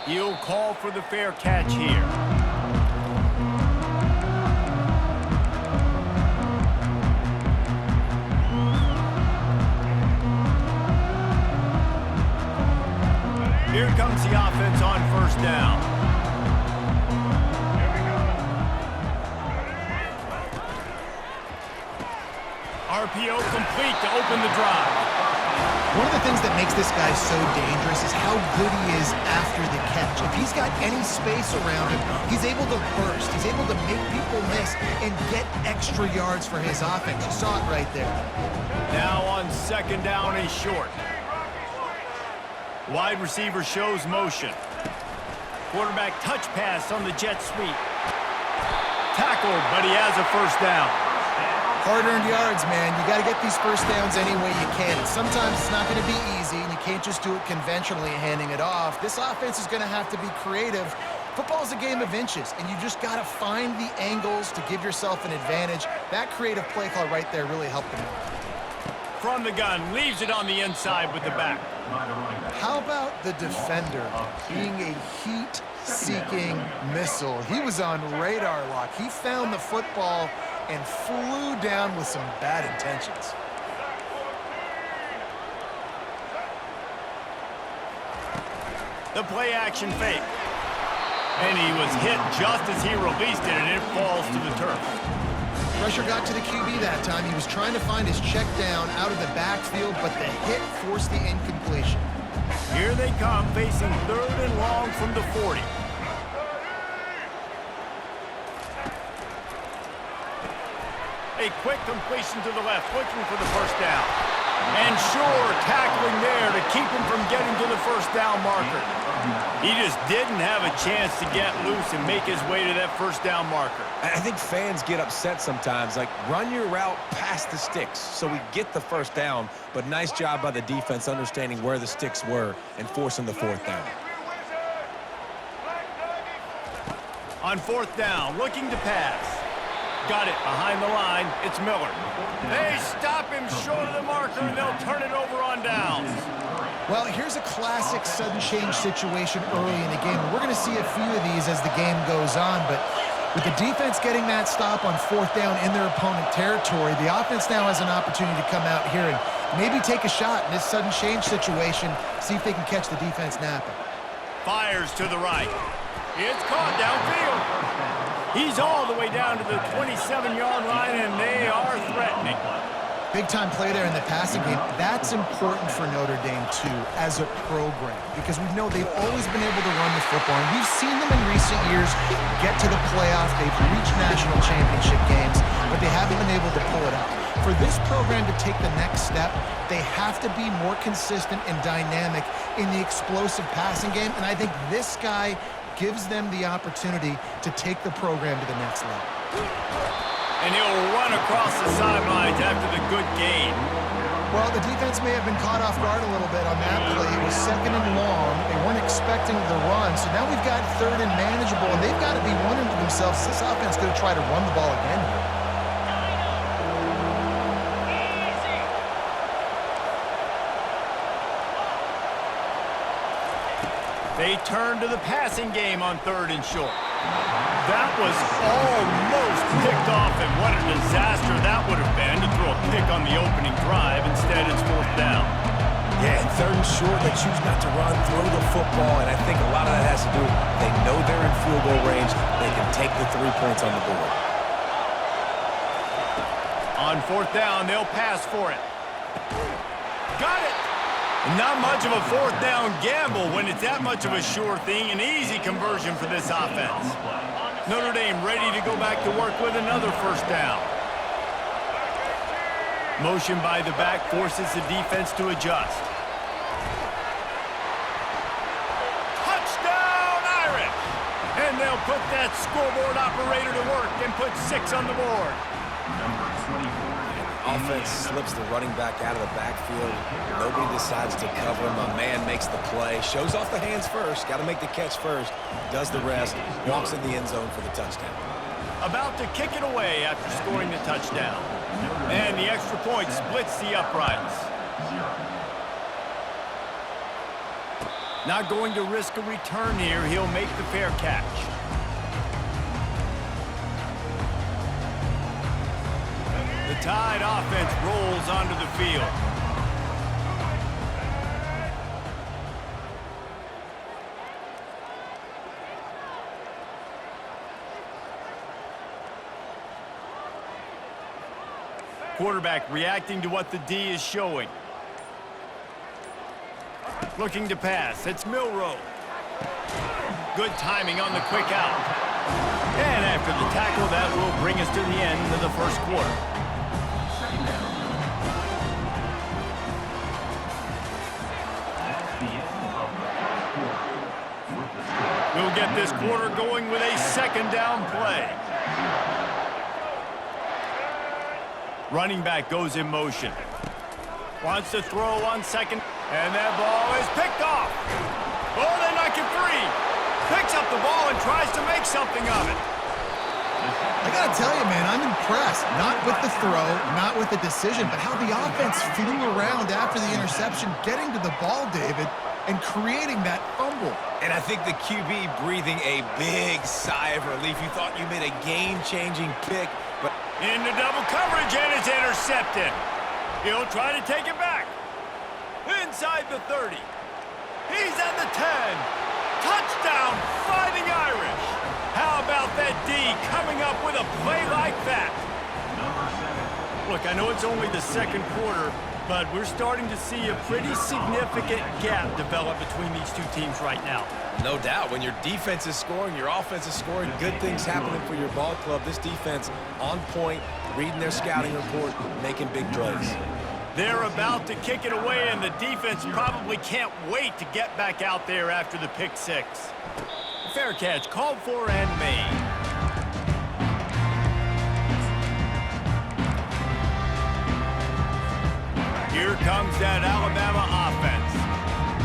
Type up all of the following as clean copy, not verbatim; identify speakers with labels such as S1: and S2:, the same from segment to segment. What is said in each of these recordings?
S1: He'll call for the fair catch here. Here comes the offense on first down. RPO complete to open the drive.
S2: One of the things that makes this guy so dangerous is how good he is after the catch. If he's got any space around him, he's able to burst. He's able to make people miss and get extra yards for his offense. You saw it right there.
S1: Now on second down and short. Wide receiver shows motion. Quarterback touch pass on the jet sweep. Tackled, but he has a first down.
S2: Hard-earned yards, man. You got to get these first downs any way you can. Sometimes it's not going to be easy, and you can't just do it conventionally handing it off. This offense is going to have to be creative. Football is a game of inches, and you just got to find the angles to give yourself an advantage. That creative play call right there really helped them out.
S1: From the gun, leaves it on the inside with the back.
S2: How about the defender being a heat-seeking missile? He was on radar lock. He found the football and flew down with some bad intentions.
S1: The play action fake. And he was hit just as he released it, and it falls to the turf.
S2: Pressure got to the QB that time. He was trying to find his check down out of the backfield, but the hit forced the incompletion.
S1: Here they come, facing third and long from the 40. A quick completion to the left, looking for the first down. And sure, tackling there to keep him from getting to the first down marker. He just didn't have a chance to get loose and make his way to that first down marker.
S3: I think fans get upset sometimes, like run your route past the sticks so we get the first down, but nice job by the defense understanding where the sticks were and forcing the fourth down.
S1: On fourth down, looking to pass. Got it behind the line. It's Miller. They stop him short of the marker, and they'll turn it over on downs.
S2: Well, here's a classic sudden change situation early in the game. We're going to see a few of these as the game goes on, but with the defense getting that stop on fourth down in their opponent territory, the offense now has an opportunity to come out here and maybe take a shot in this sudden change situation, see if they can catch the defense napping.
S1: Fires to the right. It's caught downfield. He's all the way down to the 27-yard line, and they are threatening.
S2: Big-time play there in the passing game. That's important for Notre Dame, too, as a program, because we know they've always been able to run the football, and we've seen them in recent years get to the playoff. They've reached national championship games, but they haven't been able to pull it out. For this program to take the next step, they have to be more consistent and dynamic in the explosive passing game, and I think this guy gives them the opportunity to take the program to the next level.
S1: And he'll run across the sidelines after the good gain.
S2: Well, the defense may have been caught off guard a little bit on that play. It was second and long. They weren't expecting the run, so now we've got third and manageable, and they've got to be wondering to themselves, is this offense going to try to run the ball again here?
S1: They turn to the passing game on third and short. That was almost picked off, and what a disaster that would have been to throw a pick on the opening drive. Instead, it's fourth down.
S3: Yeah, and third and short, they choose not to run, throw the football, and I think a lot of that has to do with they know they're in field goal range. They can take the 3 points on the board.
S1: On fourth down, they'll pass for it. Got it! Not much of a fourth down gamble when it's that much of a sure thing. An easy conversion for this offense. Notre Dame ready to go back to work with another first down. Motion by the back forces the defense to adjust. Touchdown, Irish! And they'll put that scoreboard operator to work and put 6 on the board.
S3: Offense slips the running back out of the backfield. Nobody decides to cover him. A man makes the play. Shows off the hands first. Got to make the catch first. Does the rest. Walks in the end zone for the touchdown.
S1: About to kick it away after scoring the touchdown. And the extra point splits the uprights. Not going to risk a return here. He'll make the fair catch. The Tide offense rolls onto the field. Quarterback reacting to what the D is showing. Looking to pass. It's Milroe. Good timing on the quick out. And after the tackle, that will bring us to the end of the first quarter. We'll get this quarter going with a second down play. Running back goes in motion. Wants to throw on second. And that ball is picked off. Oh, they knock it free. Picks up the ball and tries to make something of it.
S2: I got to tell you, man, I'm impressed. Not with the throw, not with the decision, but how the offense flew around after the interception, getting to the ball, David, and creating that fumble.
S3: And I think the QB breathing a big sigh of relief. You thought you made a game-changing pick, but
S1: into double coverage, and it's intercepted. He'll try to take it back. Inside the 30. He's at the 10. Touchdown, Fighting Irish. How about that D coming up with a play like that? Look, I know it's only the second quarter, but we're starting to see a pretty significant gap develop between these two teams right now.
S3: no doubt, when your defense is scoring, your offense is scoring, good things happening for your ball club. This defense on point, reading their scouting report, making big plays.
S1: They're about to kick it away, and the defense probably can't wait to get back out there after the pick six. Fair catch called for and made. Here comes that Alabama offense.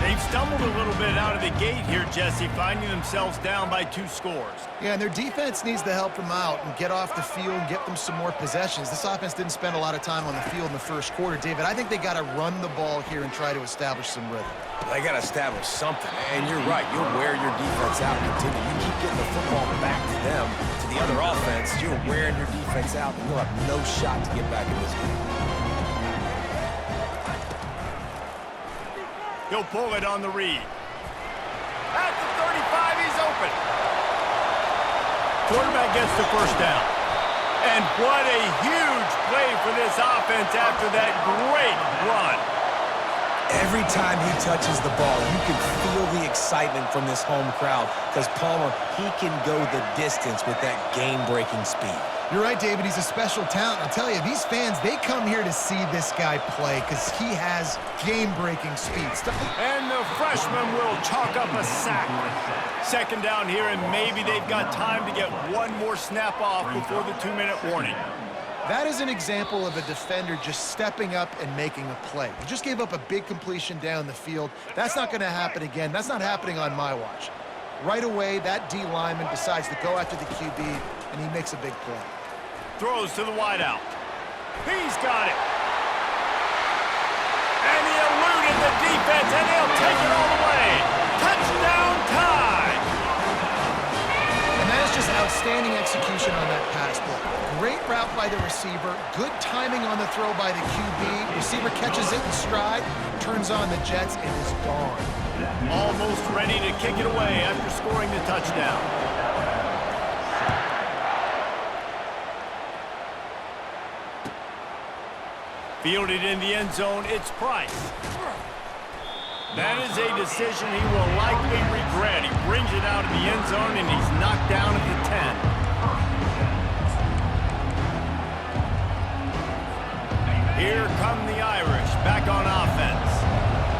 S1: They've stumbled a little bit out of the gate here, Jesse, finding themselves down by 2 scores.
S2: Yeah, and their defense needs to help them out and get off the field and get them some more possessions. This offense didn't spend a lot of time on the field in the first quarter. David, I think they got to run the ball here and try to establish some rhythm.
S3: They got to establish something, and you're right. You'll wear your defense out and continue. You keep getting the football back to them, to the other offense, you're wearing your defense out, and you'll have no shot to get back in this game.
S1: He'll pull it on the read. At the 35, he's open. Quarterback gets the first down. And what a huge play for this offense after that great run.
S3: Every time he touches the ball, you can feel the excitement from this home crowd because Palmer, he can go the distance with that game-breaking speed.
S2: You're right, David. He's a special talent. I'll tell you, these fans, they come here to see this guy play because he has game-breaking speed.
S1: And the freshman will chalk up a sack. Second down here, and maybe they've got time to get one more snap off before the 2-minute warning.
S2: That is an example of a defender just stepping up and making a play. He just gave up a big completion down the field. That's not going to happen again. That's not happening on my watch. Right away, that D lineman decides to go after the QB, and he makes a big play.
S1: Throws to the wideout. He's got it. And he eluded the defense, and he'll take it all the way. Touchdown Tide!
S2: And that is just outstanding execution on that pass play. Great route by the receiver, good timing on the throw by the QB. Receiver catches it in stride, turns on the jets, and is gone.
S1: Almost ready to kick it away after scoring the touchdown. Fielded in the end zone, it's Price. That is a decision he will likely regret. He brings it out of the end zone, and he's knocked down at the 10. Here come the Irish, back on offense.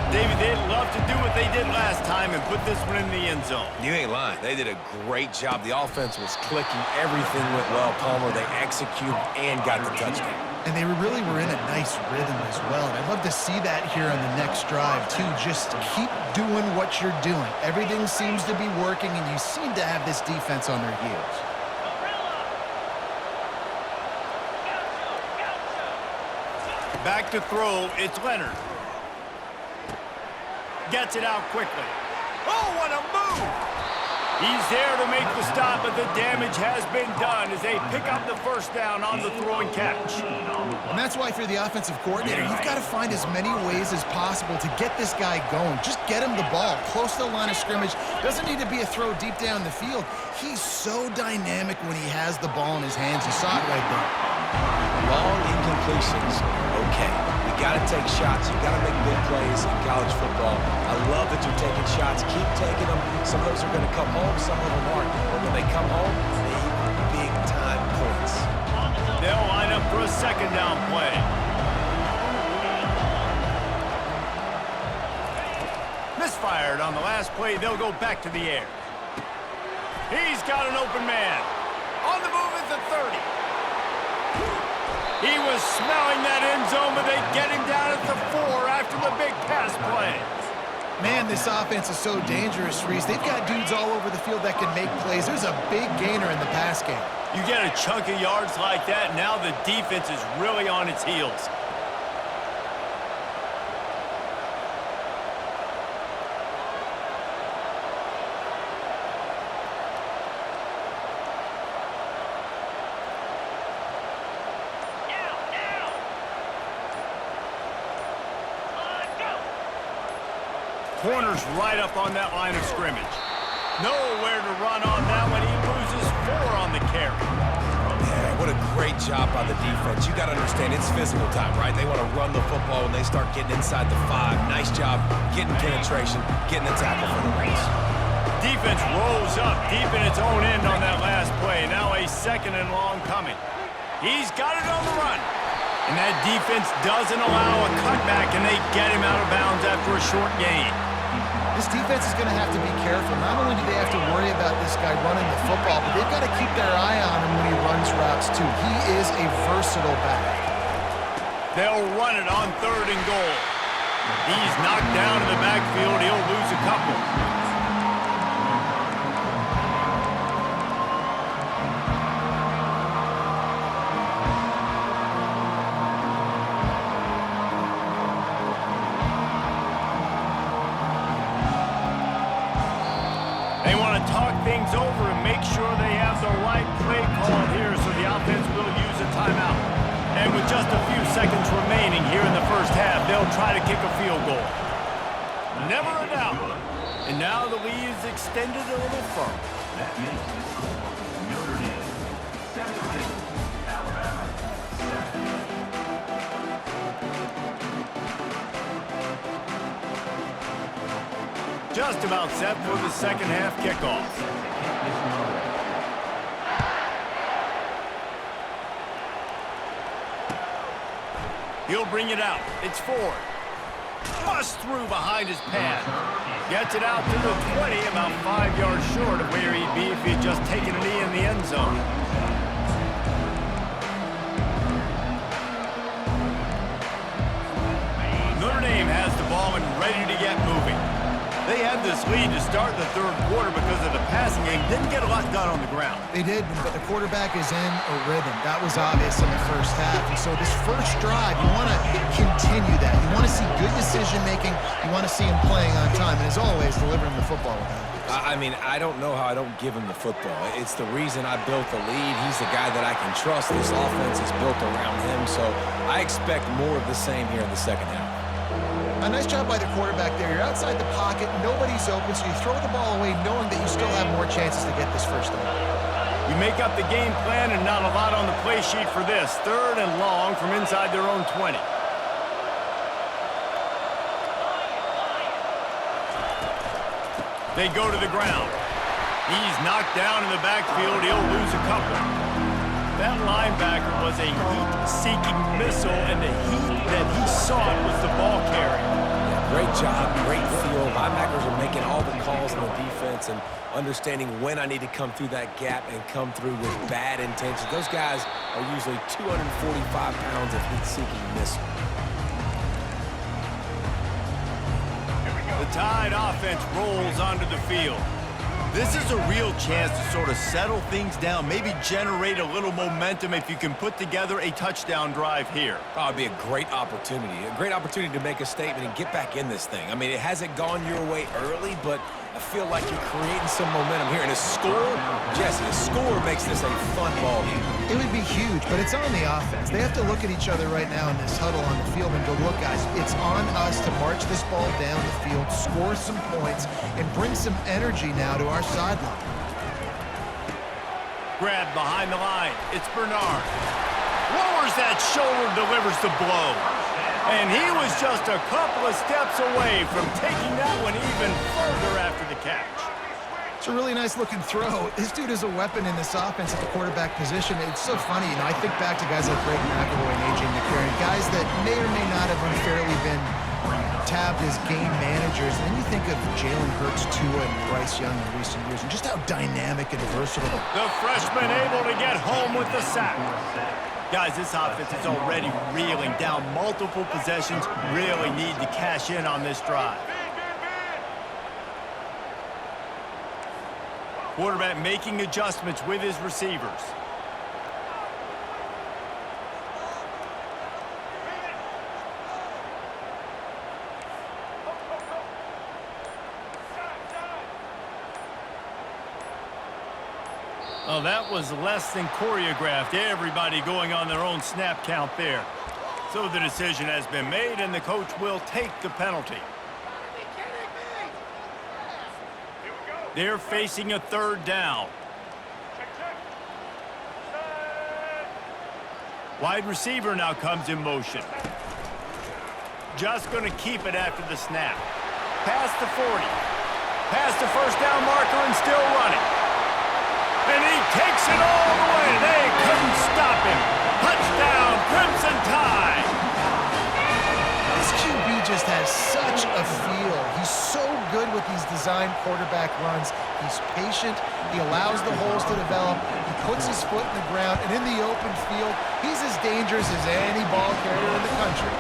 S1: David, they'd love to do what they did last time and put this one in the end zone.
S3: You ain't lying. They did a great job. The offense was clicking. Everything went well, Palmer. They executed and got the touchdown.
S2: And they really were in a nice rhythm as well. And I'd love to see that here on the next drive, too. Just keep doing what you're doing. Everything seems to be working, and you seem to have this defense on their heels.
S1: Back to throw, it's Leonard. Gets it out quickly. Oh, what a move! He's there to make the stop, but the damage has been done as they pick up the first down on the throw and catch.
S2: And that's why, if you're the offensive coordinator, you've got to find as many ways as possible to get this guy going. Just get him the ball close to the line of scrimmage. Doesn't need to be a throw deep down the field. He's so dynamic when he has the ball in his hands. You saw it right there.
S3: Long incompletions are okay. You got to take shots. You got to make big plays in college football. I love that you're taking shots. Keep taking them. Some of those are going to come home. Some of them aren't. But when they come home, they equal big-time points.
S1: They'll line up for a second down play. Misfired on the last play. They'll go back to the air. He's got an open man. On the move at the 30. He was smelling that end zone, but they get him down at the 4 after the big pass play.
S2: Man, this offense is so dangerous, Reese. They've got dudes all over the field that can make plays. There's a big gainer in the pass game.
S1: You get a chunk of yards like that, now the defense is really on its heels. Corner's right up on that line of scrimmage. Nowhere to run on that one. He loses 4 on the carry.
S3: Yeah, what a great job by the defense. You got to understand, it's physical time, right? They want to run the football when they start getting inside the 5. Nice job getting penetration, getting the tackle for the race.
S1: Defense rolls up deep in its own end on that last play. Now a second and long coming. He's got it on the run. And that defense doesn't allow a cutback, and they get him out of bounds after a short gain.
S2: This defense is going to have to be careful. Not only do they have to worry about this guy running the football, but they've got to keep their eye on him when he runs routes, too. He is a versatile back.
S1: They'll run it on 3rd and goal. He's knocked down in the backfield. He'll lose a couple. They want to talk things over and make sure they have the right play call here, so the offense will use a timeout. And with just a few seconds remaining here in the first half, they'll try to kick a field goal. Never a doubt. And now the lead is extended a little further. Just about set for the second half kickoff. He'll bring it out. It's Ford. Bust through behind his pad. Gets it out to the 20, about 5 yards short of where he'd be if he'd just taken a knee in the end zone. Notre Dame has the ball and ready to get moving. They had this lead to start the 3rd quarter because of the passing game. Didn't get a lot done on the ground.
S2: They did, but the quarterback is in a rhythm. That was obvious in the first half. And so this first drive, you want to continue that. You want to see good decision-making. You want to see him playing on time. And as always, delivering the football with that.
S3: I mean, I don't know how I don't give him the football. It's the reason I built the lead. He's the guy that I can trust. This offense is built around him. So I expect more of the same here in the second half.
S2: A nice job by the quarterback there. You're outside the pocket, nobody's open, so you throw the ball away knowing that you still have more chances to get this first down.
S1: You make up the game plan and not a lot on the play sheet for this. 3rd and long from inside their own 20. They go to the ground. He's knocked down in the backfield. He'll lose a couple. That linebacker was a heat-seeking missile, and the heat that he sought was the ball carry.
S3: Yeah, great job, great feel. Linebackers are making all the calls on the defense and understanding when I need to come through that gap and come through with bad intentions. Those guys are usually 245 pounds of heat-seeking missile.
S1: The Tide offense rolls onto the field. This is a real chance to sort of settle things down, maybe generate a little momentum if you can put together a touchdown drive here.
S3: Oh, it'd be a great opportunity to make a statement and get back in this thing. I mean, it hasn't gone your way early, but I feel like you're creating some momentum here. And a score, Jesse, a score makes this a fun ball game.
S2: It would be huge, but it's on the offense. They have to look at each other right now in this huddle on the field and go, look, guys, it's on us to march this ball down the field, score some points, and bring some energy now to our sideline.
S1: Grab behind the line. It's Bernard. Lowers that shoulder, delivers the blow. And he was just a couple of steps away from taking that one even further after the catch.
S2: It's a really nice-looking throw. This dude is a weapon in this offense at the quarterback position. It's so funny. You know, I think back to guys like Greg McElroy and A.J. McCarron, guys that may or may not have unfairly been tabbed as game managers. And then you think of Jalen Hurts, Tua, and Bryce Young in recent years, and just how dynamic and versatile.
S1: The freshman able to get home with the sack. Guys, this offense is already reeling down multiple possessions. Really need to cash in on this drive. Quarterback making adjustments with his receivers. Oh, that was less than choreographed. Everybody going on their own snap count there. So the decision has been made, and the coach will take the penalty. They're facing a third down. Wide receiver now comes in motion. Just going to keep it after the snap. Past the 40. Past the first down marker and still running. And he takes it all the way. They couldn't stop him. Touchdown, Crimson Tide.
S2: This QB just has such a feel. He's so good with these design quarterback runs. He's patient. He allows the holes to develop. He puts his foot in the ground. And in the open field, he's as dangerous as any ball carrier in the country.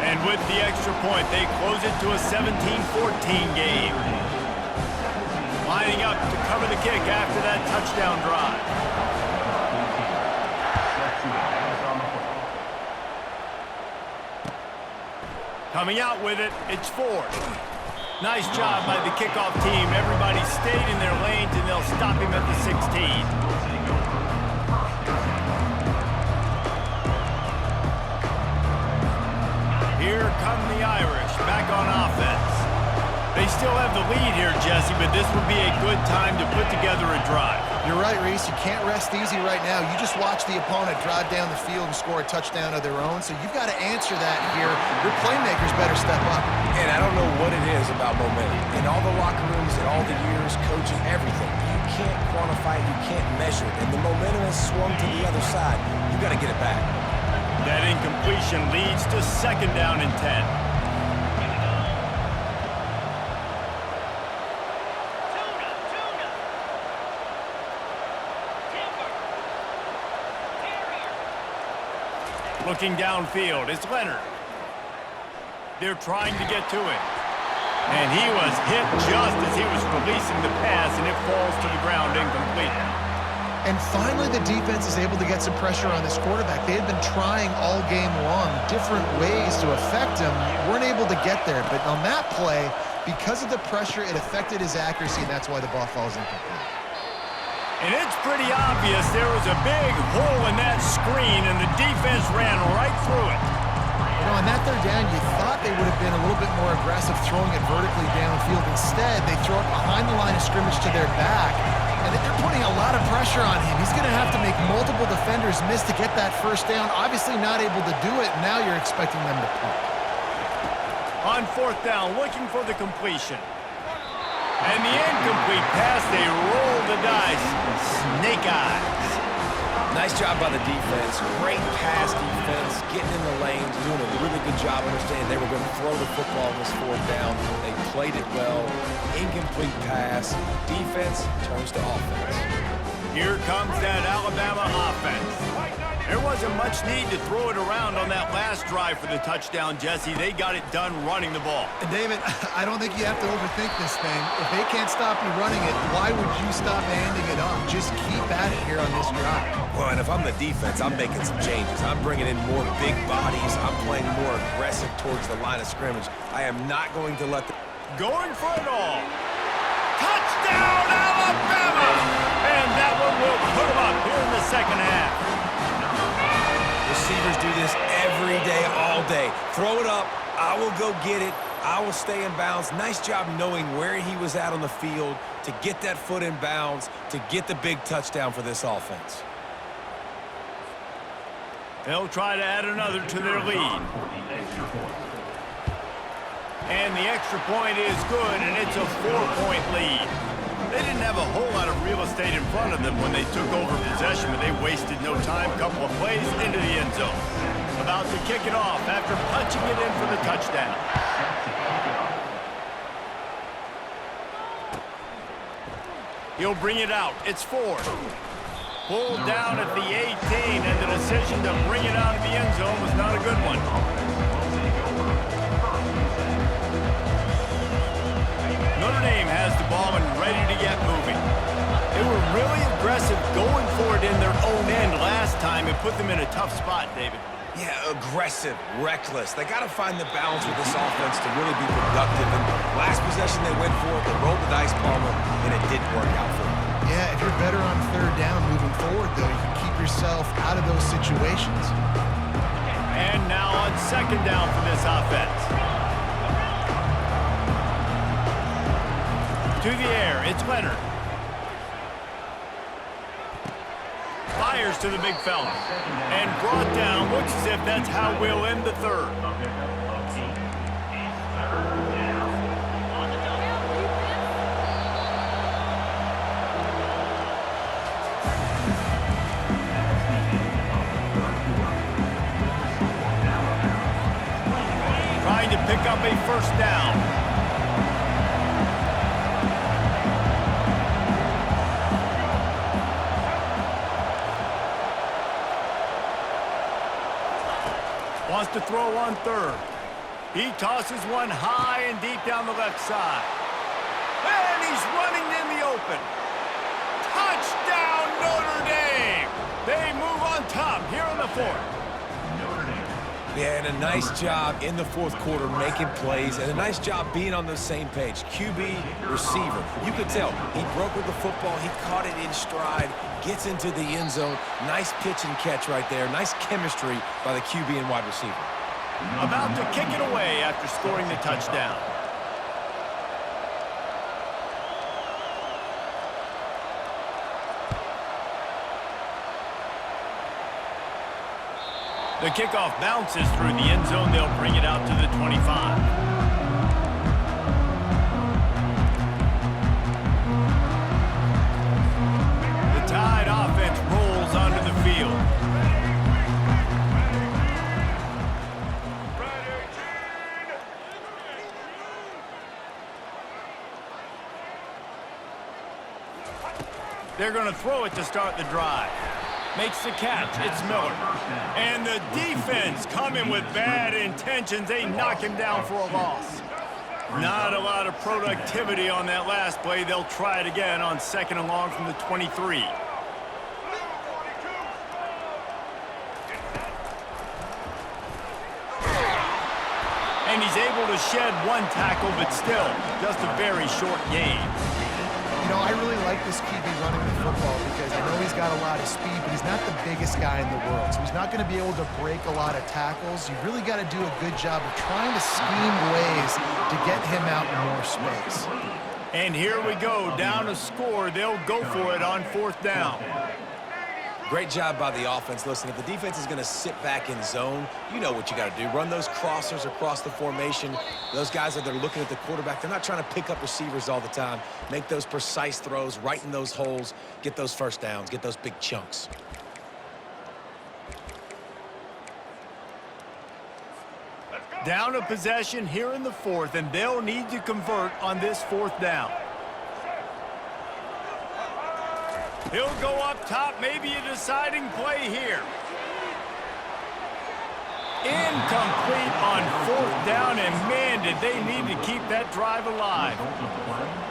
S1: And with the extra point, they close it to a 17-14 game. Lining up to cover the kick after that touchdown drive. Coming out with it, it's Ford. Nice job by the kickoff team. Everybody stayed in their lanes, and they'll stop him at the 16. Here come the Irish, back on offense. They still have the lead here, Jesse, but this would be a good time to put together a drive.
S2: You're right, Reese. You can't rest easy right now. You just watch the opponent drive down the field and score a touchdown of their own, so you've got to answer that here. Your playmakers better step up.
S3: And I don't know what it is about momentum. In all the locker rooms, in all the years, coaching, everything, you can't quantify it, you can't measure it. And the momentum has swung to the other side. You got to get it back.
S1: That incompletion leads to second down and 10. Looking downfield, it's Leonard. They're trying to get to him. And he was hit just as he was releasing the pass, and it falls to the ground incomplete.
S2: And finally, the defense is able to get some pressure on this quarterback. They had been trying all game long different ways to affect him. Weren't able to get there. But on that play, because of the pressure, it affected his accuracy, and that's why the ball falls incomplete.
S1: And it's pretty obvious there was a big hole in that screen, and the defense ran right through it.
S2: You know, on that third down, you thought they would have been a little bit more aggressive throwing it vertically downfield. Instead, they throw it behind the line of scrimmage to their back, and they're putting a lot of pressure on him. He's going to have to make multiple defenders miss to get that first down. Obviously not able to do it, and now you're expecting them to punt.
S1: On fourth down, looking for the completion. And the incomplete pass, they roll the dice. Snake eyes.
S3: Nice job by the defense. Great pass defense, getting in the lanes, doing a really good job understanding they were going to throw the football on this fourth down. They played it well. Incomplete pass. Defense turns to offense.
S1: Here comes that Alabama offense. There wasn't much need to throw it around on that last drive for the touchdown, Jesse. They got it done running the ball.
S2: And David, I don't think you have to overthink this thing. If they can't stop you running it, why would you stop handing it off? Just keep at it here on this drive.
S3: Well, and if I'm the defense, I'm making some changes. I'm bringing in more big bodies. I'm playing more aggressive towards the line of scrimmage. I am not going to let the...
S1: Going for it all. Touchdown, Alabama! And that one will put them up here in the second half.
S3: Receivers do this every day, all day. Throw it up. I will go get it. I will stay in bounds. Nice job knowing where he was at on the field to get that foot in bounds, to get the big touchdown for this offense.
S1: They'll try to add another to their lead. And the extra point is good, and it's a 4-point lead. They didn't have a whole lot of real estate in front of them when they took over possession, but they wasted no time. Couple of plays into the end zone. About to kick it off after punching it in for the touchdown. He'll bring it out. It's 4. Pulled down at the 18, and the decision to bring it out of the end zone was not a good one. Notre Dame has the ball and ready to get moving. They were really aggressive going for it in their own end last time and put them in a tough spot, David.
S3: Yeah, aggressive, reckless. They got to find the balance with this offense to really be productive. And last possession they went for it, they rolled the dice, Palmer, and it didn't work out for them.
S2: Yeah, if you're better on third down moving forward, though, you can keep yourself out of those situations.
S1: And now on second down for this offense. To the air, it's Leonard. Fires to the big fella. And brought down. Looks as if that's how we'll end the third. Trying to pick up a first down. Wants to throw on third. He tosses one high and deep down the left side. And he's running in the open. Touchdown, Notre Dame! They move on top here in the fourth.
S3: Yeah, and a nice job in the fourth quarter making plays, and a nice job being on the same page. QB, receiver. You could tell he broke with the football. He caught it in stride, gets into the end zone. Nice pitch and catch right there. Nice chemistry by the QB and wide receiver.
S1: About to kick it away after scoring the touchdown. The kickoff bounces through the end zone. They'll bring it out to the 25. The Tide offense rolls onto the field. They're going to throw it to start the drive. Makes the catch. It's Miller. And the defense coming with bad intentions. They knock him down for a loss. Not a lot of productivity on that last play. They'll try it again on second and long from the 23. And he's able to shed one tackle, but still, just a very short game.
S2: You know, I really like this QB running the football because I know he's got a lot of speed, but he's not the biggest guy in the world. So he's not going to be able to break a lot of tackles. You really got to do a good job of trying to scheme ways to get him out in more space.
S1: And here we go, down a score. They'll go for it on fourth down.
S3: Great job by the offense. Listen, if the defense is going to sit back in zone, you know what you got to do. Run those crossers across the formation. Those guys that they're looking at the quarterback, they're not trying to pick up receivers all the time. Make those precise throws right in those holes. Get those first downs. Get those big chunks.
S1: Down a possession here in the fourth, and they'll need to convert on this fourth down. He'll go up top, maybe a deciding play here. Incomplete on fourth down, and man, did they need to keep that drive alive.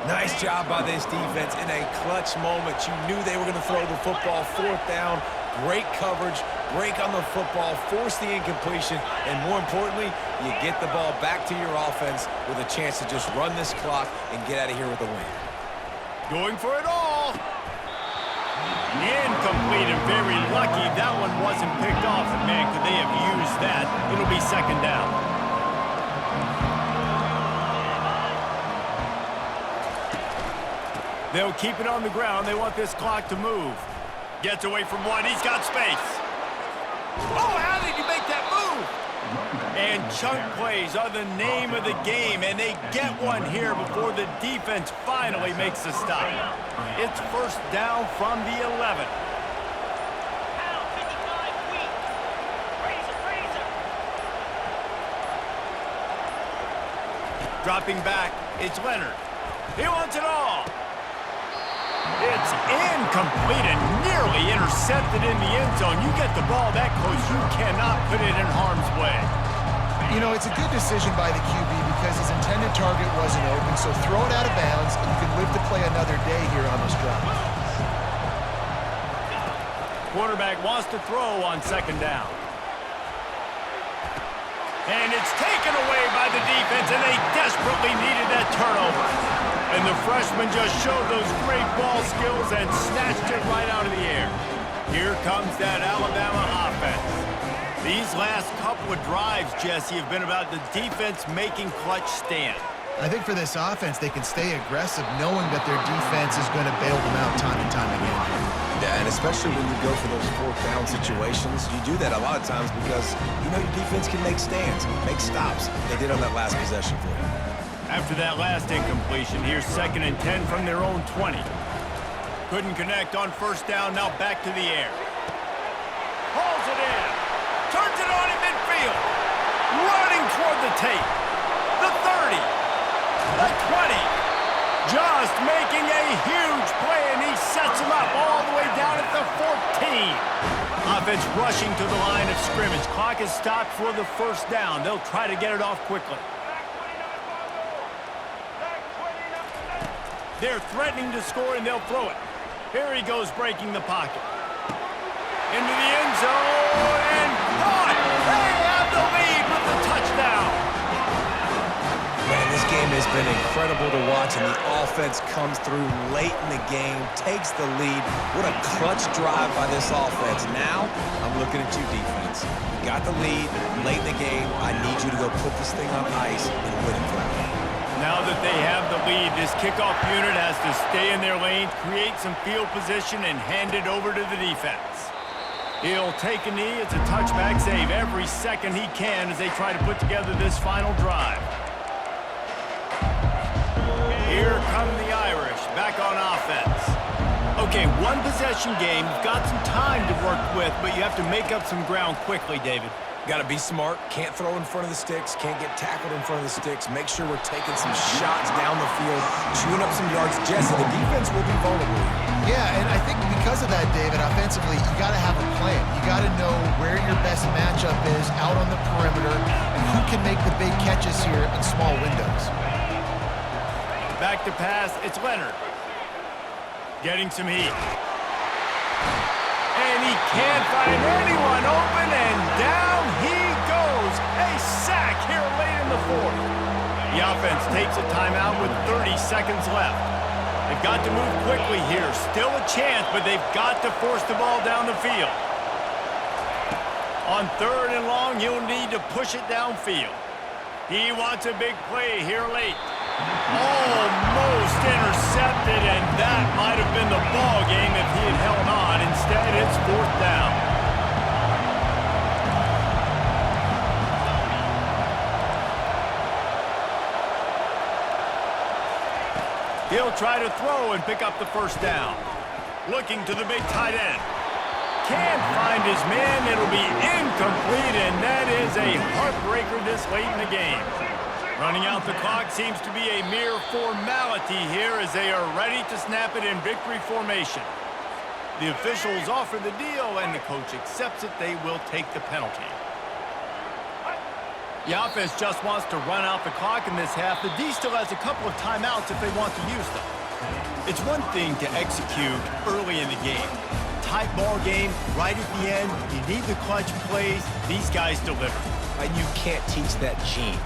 S3: Nice job by this defense in a clutch moment. You knew they were going to throw the football. Fourth down, great coverage, break on the football, force the incompletion, and more importantly, you get the ball back to your offense with a chance to just run this clock and get out of here with a win.
S1: Going for it all. Incomplete and very lucky that one wasn't picked off. And man, could they have used that? It'll be second down. They'll keep it on the ground. They want this clock to move. Gets away from one. He's got space. Oh, how did he make that move? And chunk plays are the name of the game, and they get one here before the defense finally makes a stop. It's first down from the 11. Dropping back, it's Leonard. He wants it all. It's incomplete and nearly intercepted in the end zone. You get the ball that close, you cannot put it in harm's way.
S2: You know, it's a good decision by the QB because his intended target wasn't open, so throw it out of bounds, and you can live to play another day here on this drive.
S1: Quarterback wants to throw on second down. And it's taken away by the defense, and they desperately needed that turnover. And the freshman just showed those great ball skills and snatched it right out of the air. Here comes that Alabama offense. These last couple of drives, Jesse, have been about the defense making clutch stand.
S2: I think for this offense, they can stay aggressive knowing that their defense is going to bail them out time and time again.
S3: Yeah, and especially when you go for those fourth down situations, you do that a lot of times because you know your defense can make stands, make stops. They did on that last possession for you.
S1: After that last incompletion, here's 2nd and 10 from their own 20. Couldn't connect on first down, now back to the air. Hauls it in. Turns it on in midfield. Running toward the tape. The 30. The 20. Just making a huge play, and he sets him up all the way down at the 14. Offense rushing to the line of scrimmage. Clock is stopped for the first down. They'll try to get it off quickly. They're threatening to score, and they'll throw it. Here he goes, breaking the pocket. Into the end zone, and caught! They have the lead with the touchdown!
S3: Man, this game has been incredible to watch, and the offense comes through late in the game, takes the lead. What a clutch drive by this offense. Now, I'm looking at you, defense. You got the lead late in the game. I need you to go put this thing on ice and win it for me.
S1: Now that they have the lead, this kickoff unit has to stay in their lane, create some field position, and hand it over to the defense. He'll take a knee. It's a touchback save every second he can as they try to put together this final drive. Here come the Irish, back on offense. Okay, one possession game. You've got some time to work with, but you have to make up some ground quickly, David.
S3: Got to be smart. Can't throw in front of the sticks. Can't get tackled in front of the sticks. Make sure we're taking some shots down the field, chewing up some yards. Jesse, the defense will be vulnerable.
S2: Yeah, and I think because of that, David, offensively, you got to have a plan. You got to know where your best matchup is out on the perimeter and who can make the big catches here in small windows.
S1: Back to pass, it's Leonard. Getting some heat. And he can't find anyone open, and down he goes. A sack here late in the fourth. The offense takes a timeout with 30 seconds left. They've got to move quickly here. Still a chance, but they've got to force the ball down the field. On 3rd and long, you'll need to push it downfield. He wants a big play here late. Almost intercepted, and that might have been the ball game if he had held on. Instead, it's 4th down. He'll try to throw and pick up the first down. Looking to the big tight end. Can't find his man. It'll be incomplete, and that is a heartbreaker this late in the game. Running out the clock seems to be a mere formality here as they are ready to snap it in victory formation. The officials offer the deal, and the coach accepts it. They will take the penalty. The offense just wants to run out the clock in this half. The D still has a couple of timeouts if they want to use them. It's one thing to execute early in the game. Tight ball game, right at the end, you need the clutch plays. These guys deliver.
S3: And you can't teach that gene.